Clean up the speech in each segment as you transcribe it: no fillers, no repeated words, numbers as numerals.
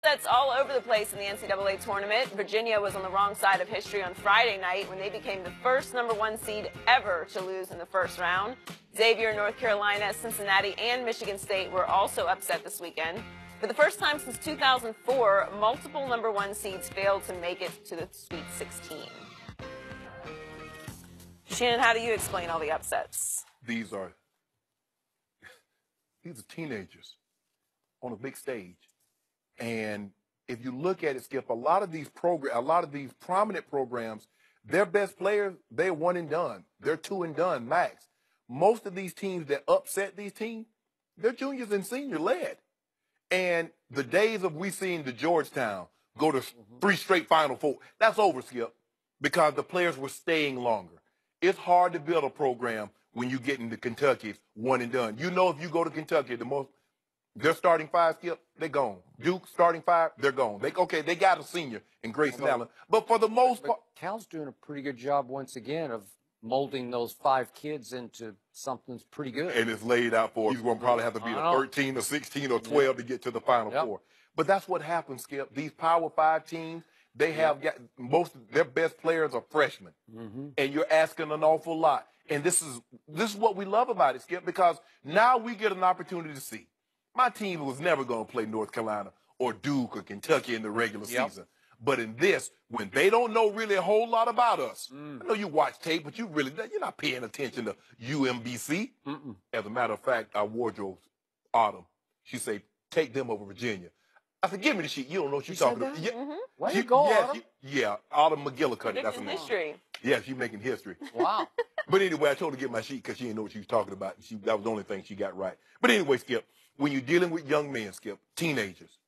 Upsets all over the place in the NCAA tournament. Virginia was on the wrong side of history on Friday night when they became the first #1 seed ever to lose in the first round. Xavier, North Carolina, Cincinnati, and Michigan State were also upset this weekend. For the first time since 2004, multiple #1 seeds failed to make it to the Sweet 16. Shannon, how do you explain all the upsets? These are teenagers on a big stage. And if you look at it, Skip, a lot of these prominent programs, their best players, they're one and done. They're two and done max. Most of these teams that upset these teams, they're juniors and senior led. And the days of we seeing the Georgetown go to 3 straight Final Four, that's over, Skip, because the players were staying longer. It's hard to build a program when you get into Kentucky, one and done. You know, if you go to Kentucky, their starting 5, Skip, they're gone. Duke starting 5, they're gone. They got a senior in Grayson Allen. But for the most part, Cal's doing a pretty good job once again of molding those 5 kids into something that's pretty good. And it's laid out for he's going to probably have to be a 13 or 16 or 12 to get to the Final Four. But that's what happens, Skip. These Power 5 teams, they have got most of their best players are freshmen. And you're asking an awful lot. And this is what we love about it, Skip, because now we get an opportunity to see. My team was never going to play North Carolina or Duke or Kentucky in the regular season. But in this, when they don't know really a whole lot about us, I know you watch tape, but you're not paying attention to UMBC. As a matter of fact, our wardrobe, Autumn, she said, take them over Virginia. I said, give me the sheet. You don't know what you're talking about. Where you go, Autumn? Autumn McGillicuddy. That's her name. History. Yeah, she's making history. Wow. But anyway, I told her to get my sheet because she didn't know what she was talking about. That was the only thing she got right. But anyway, Skip, when you're dealing with young men, Skip, teenagers,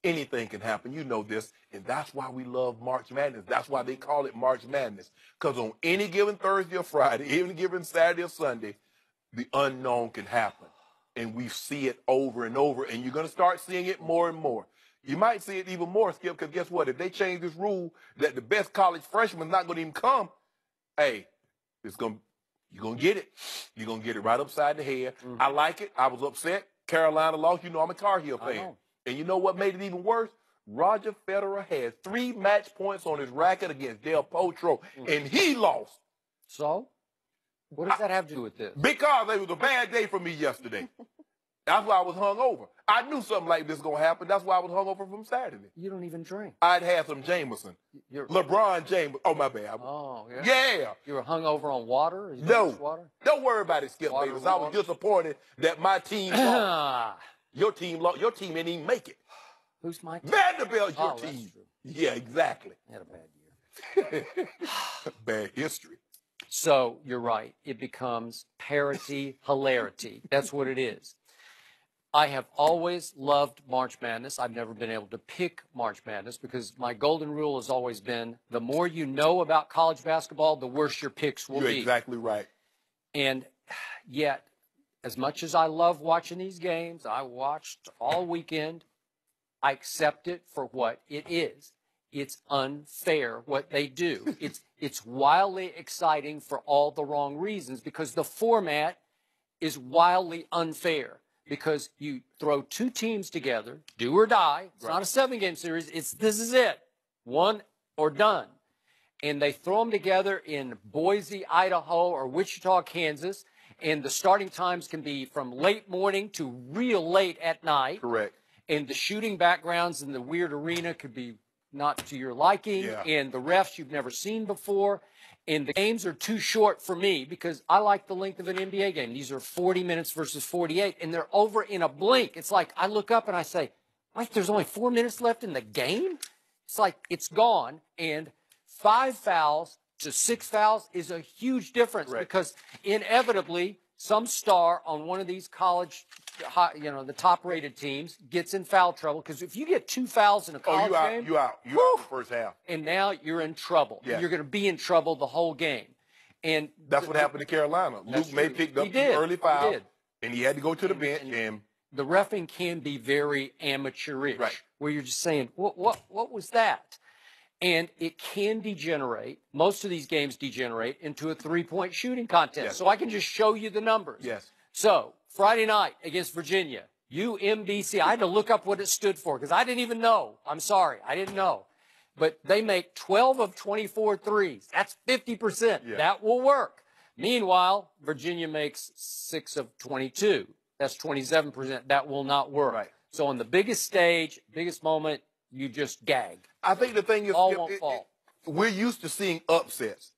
anything can happen. You know this. And that's why we love March Madness. That's why they call it March Madness. Because on any given Thursday or Friday, any given Saturday or Sunday, the unknown can happen. And we see it over and over. And you're going to start seeing it more and more. You might see it even more, Skip, because guess what? If they change this rule that the best college freshman's not going to even come, hey, you're going to get it. You're going to get it right upside the head. I like it. I was upset. Carolina lost. You know I'm a Tar Heel fan. And you know what made it even worse? Roger Federer had 3 match points on his racket against Del Potro, and he lost. So? What does that have to do with this? Because it was a bad day for me yesterday. That's why I was hungover. I knew something like this was going to happen. That's why I was hungover from Saturday. You don't even drink. I'd had some Jameson. LeBron James. Oh, my bad. Yeah. You were hungover on water? No. Water? Don't worry about it, Skip Davis. I was disappointed that my team lost. Your team lost. Your team didn't even make it. Who's my team? Vanderbilt, your team. Yeah, exactly. Had a bad year. Bad history. So you're right. It becomes parity, hilarity. That's what it is. I have always loved March Madness. I've never been able to pick March Madness because my golden rule has always been the more you know about college basketball, the worse your picks will be. You're exactly right. And yet, as much as I love watching these games, I watched all weekend, I accept it for what it is. It's unfair what they do. It's wildly exciting for all the wrong reasons because the format is wildly unfair. Because you throw 2 teams together, do or die. It's not a 7-game series. This is it. One or done. And they throw them together in Boise, Idaho, or Wichita, Kansas. And the starting times can be from late morning to real late at night. Correct. And the shooting backgrounds in the weird arena could be not to your liking. Yeah. And the refs you've never seen before. And the games are too short for me because I like the length of an NBA game. These are 40 minutes versus 48, and they're over in a blink. It's like I look up and I say, wait, there's only 4 minutes left in the game? It's like it's gone, and 5 fouls to 6 fouls is a huge difference because inevitably some star on one of these college, the top-rated teams gets in foul trouble because if you get 2 fouls in a college game, you out the first half, and now you're in trouble. Yeah. You're going to be in trouble the whole game, and that's what happened to Carolina. Luke May picked up the early foul, and he had to go to the bench. And the reffing can be very amateurish, where you're just saying, what was that? And it can degenerate. Most of these games degenerate into a 3-point shooting contest. So I can just show you the numbers. Yes. So Friday night against Virginia, UMBC. I had to look up what it stood for because I didn't even know. I'm sorry. I didn't know. But they make 12 of 24 threes. That's 50%. Yeah. That will work. Meanwhile, Virginia makes 6 of 22. That's 27%. That will not work. Right. So on the biggest stage, biggest moment, you just gag. I think the thing is, All won't fall. we're used to seeing upsets,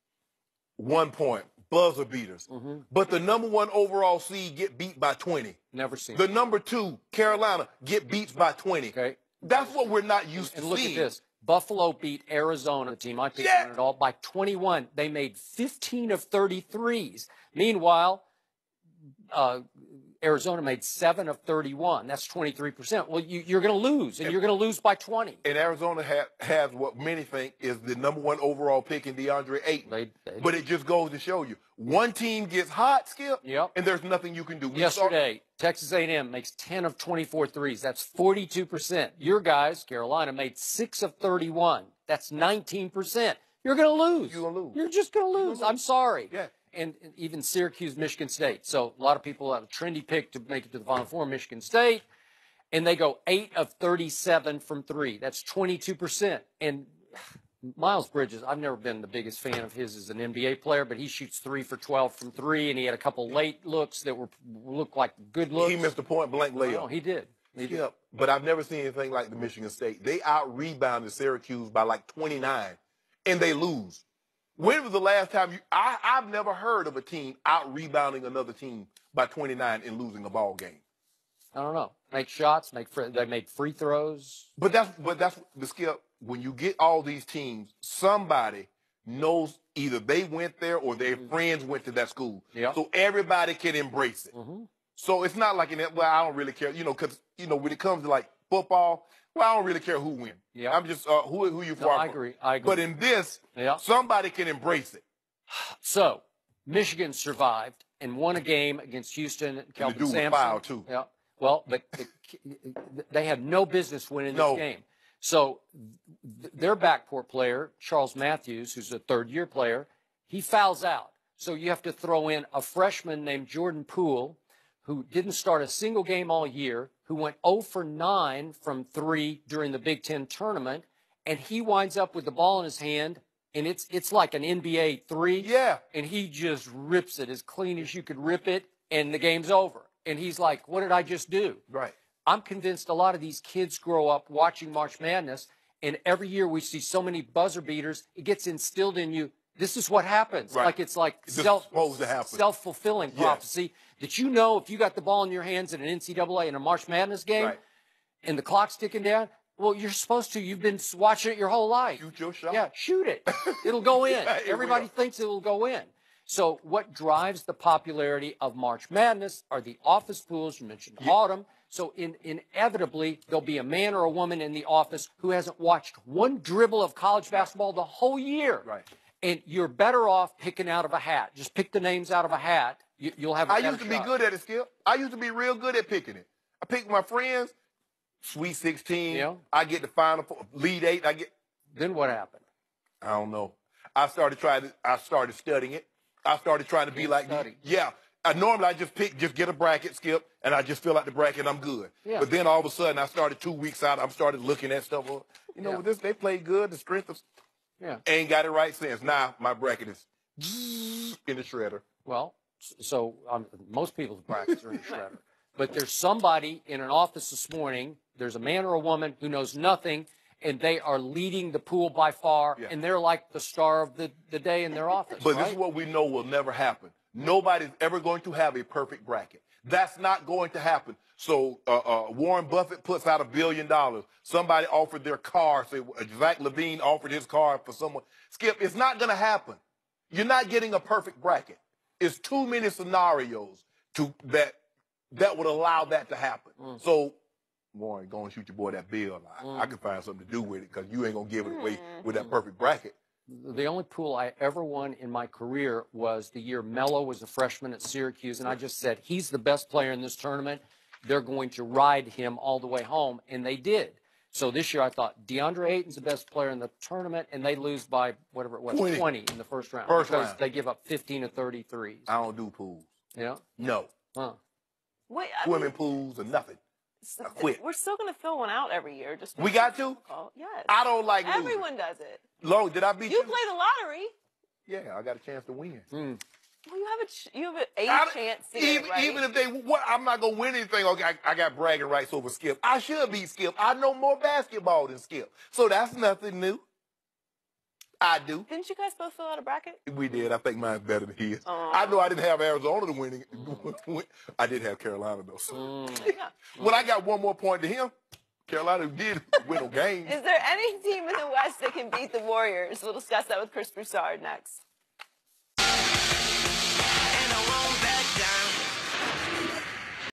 1 point, buzzer beaters. But the #1 overall seed get beat by 20. Never seen The it. #2, Carolina, get beat by 20. Okay. That's what we're not used to And look seeing. at this. Buffalo beat Arizona, the team I picked Yeah. to win it all, by 21. They made 15 of 33s. Meanwhile, Arizona made 7 of 31. That's 23%. Well, you're going to lose, and you're going to lose by 20. And Arizona has what many think is the #1 overall pick in DeAndre Ayton. But it just goes to show you, one team gets hot, Skip, Yep. and there's nothing you can do. Yesterday, Texas A&M makes 10 of 24 threes. That's 42%. Your guys, Carolina, made 6 of 31. That's 19%. You're going to lose. You're going to lose. You're just going to lose. I'm sorry. Yeah. And even Syracuse, Michigan State. So a lot of people have a trendy pick to make it to the Final Four, Michigan State. And they go 8 of 37 from 3. That's 22%. And Miles Bridges, I've never been the biggest fan of his as an NBA player, but he shoots 3 for 12 from 3, and he had a couple late looks that looked like good looks. He missed a point-blank layup. No, he did. Yeah, but I've never seen anything like the Michigan State. They out-rebounded Syracuse by like 29, and they lose. When was the last time I've never heard of a team out-rebounding another team by 29 and losing a ball game. I don't know. Make shots, they make free throws. But that's the Skip. When you get all these teams, somebody knows either they went there or their friends went to that school. Yeah. So everybody can embrace it. So it's not like I don't really care, because when it comes to like football, I don't really care who wins. Yeah. I'm just who you for. I agree. But in this, somebody can embrace it. So Michigan survived and won a game against Houston and Kelvin Sampson. Foul too. Yeah. Well, but they had no business winning this game. So their backcourt player, Charles Matthews, who's a third-year player, he fouls out. So you have to throw in a freshman named Jordan Poole, who didn't start a single game all year, who went 0 for 9 from 3 during the Big Ten tournament, and he winds up with the ball in his hand, and it's like an NBA 3. Yeah. And he just rips it as clean as you could rip it, and the game's over. And he's like, what did I just do? Right. I'm convinced a lot of these kids grow up watching March Madness, and every year we see so many buzzer beaters, it gets instilled in you. This is what happens. Right. Like it's like supposed to happen. Self-fulfilling prophecy. That if you got the ball in your hands in an NCAA in a March Madness game, and the clock's ticking down, well, you're supposed to. You've been watching it your whole life. Shoot your shot. Yeah, shoot it. It'll go in. Yeah, Everybody thinks it will go in. So what drives the popularity of March Madness are the office pools. You mentioned Autumn. So inevitably, there'll be a man or a woman in the office who hasn't watched one dribble of college basketball the whole year. Right. And you're better off picking out of a hat. Just pick the names out of a hat. You'll have a better I used to be good at it, Skip. I used to be real good at picking it. I picked my friends, Sweet 16. Yeah. I get the Final Four, Lead 8. Then what happened? I don't know. I started studying it. I started trying to be like study. Yeah. Normally I just get a bracket, Skip, and I just fill out the bracket and I'm good. Yeah. But then all of a sudden I started 2 weeks out. I started looking at stuff. They play good. The strength of ain't got it right since. Now my bracket is in the shredder. Well, so most people's brackets are in the shredder. But there's somebody in an office this morning, there's a man or a woman who knows nothing, and they are leading the pool by far, and they're like the star of the day in their office. But this is what we know will never happen. Nobody's ever going to have a perfect bracket. That's not going to happen. So Warren Buffett puts out $1 billion. Somebody offered their car. Say Zach Levine offered his car for someone. Skip, it's not going to happen. You're not getting a perfect bracket. It's too many scenarios that would allow that to happen. So, Warren, go and shoot your boy that bill. I can find something to do with it because you ain't going to give it away with that perfect bracket. The only pool I ever won in my career was the year Melo was a freshman at Syracuse, and I just said, he's the best player in this tournament. They're going to ride him all the way home, and they did. So this year I thought DeAndre Ayton's the best player in the tournament, and they lose by whatever it was, 20 in the first round. Because they give up 15 of 33s. I don't do pools. Yeah? No. Huh. Swimming pools or nothing. I quit. We're still going to fill one out every year. Just We got to? Yes. I don't like losing. Everyone does it. Long, did I beat you? You play the lottery. Yeah, I got a chance to win. Well, you have a chance to even, get it right. Even if I'm not going to win anything. Okay, I got bragging rights over Skip. I should beat Skip. I know more basketball than Skip. So that's nothing new. I do. Didn't you guys both fill out a bracket? We did. I think mine's better than his. I know I didn't have Arizona to winning. I did have Carolina, though. So. When I got one more point to him, Carolina did win a game. Is there any team in the West that can beat the Warriors? We'll discuss that with Chris Broussard next.